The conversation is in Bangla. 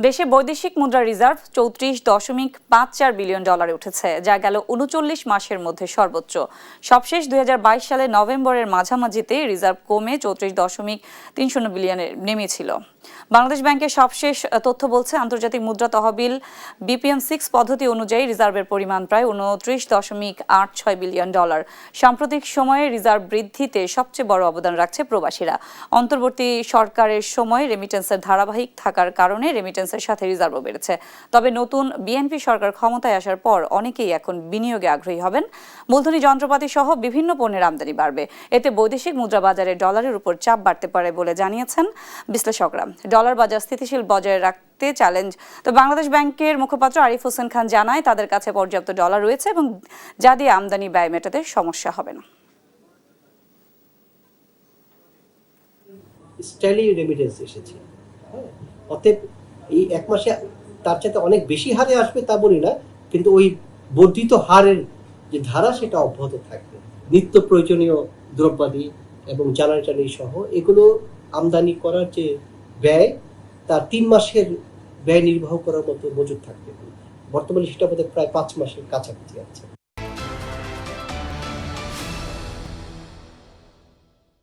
দেশে বৈদেশিক মুদ্রা রিজার্ভ ৩৪.৫৪ বিলিয়ন ডলারে উঠেছে, যা গেল ৩৯ মাসের মধ্যে সর্বোচ্চ। সবশেষ ২০২২ সালের নভেম্বরের মাঝামাঝিতে রিজার্ভ কমে ৩৪.৩০ বিলিয়নে নেমেছিল। বাংলাদেশ ব্যাংকের সবশেষ তথ্য বলছে, আন্তর্জাতিক মুদ্রা তহবিল BPM-6 পদ্ধতি অনুযায়ী রিজার্ভের পরিমাণ প্রায় ২৯.৮৬ বিলিয়ন ডলার। সাম্প্রতিক সময়ে রিজার্ভ বৃদ্ধিতে সবচেয়ে বড় অবদান রাখছে প্রবাসীরা। অন্তর্বর্তী সরকারের সময় রেমিটেন্সের ধারাবাহিক থাকার কারণে রেমিটেন্সের সাথে রিজার্ভও বেড়েছে। তবে নতুন বিএনপি সরকার ক্ষমতায় আসার পর অনেকেই এখন বিনিয়োগে আগ্রহী হবেন। মূলধনী যন্ত্রপাতি সহ বিভিন্ন পণ্যের আমদানি বাড়বে। এতে বৈদেশিক মুদ্রা বাজারে ডলারের উপর চাপ বাড়তে পারে বলে জানিয়েছেন বিশ্লেষকরা। ডলার বাজার স্থিতিশীল বজায় রাখতে চ্যালেঞ্জ। তো বাংলাদেশ ব্যাংকের মুখপাত্র আরিফ হোসেন খান জানায়, তাদের কাছে পর্যাপ্ত ডলার রয়েছে এবং যা দিয়ে আমদানি ব্যয় মেটাতে সমস্যা হবে না। স্টাইলি রেমিটেন্স এসেছে, অতএব এই এক মাসে তার চাইতে অনেক বেশি হারে আসবে তা বলি না, কিন্তু ওই বর্ধিত হারের যে ধারা সেটা অব্যাহত থাকবে। নিত্য প্রয়োজনীয় দ্রব্যাদি এবং জ্বালানি সহ এগুলো আমদানি করার যে ব্যয়, তার ৩ মাসের ব্যয় নির্বাহ করার মতো মজুদ থাকবে। বর্তমানে সেটা বোধহয় প্রায় ৫ মাসের কাছাকাছি আছে।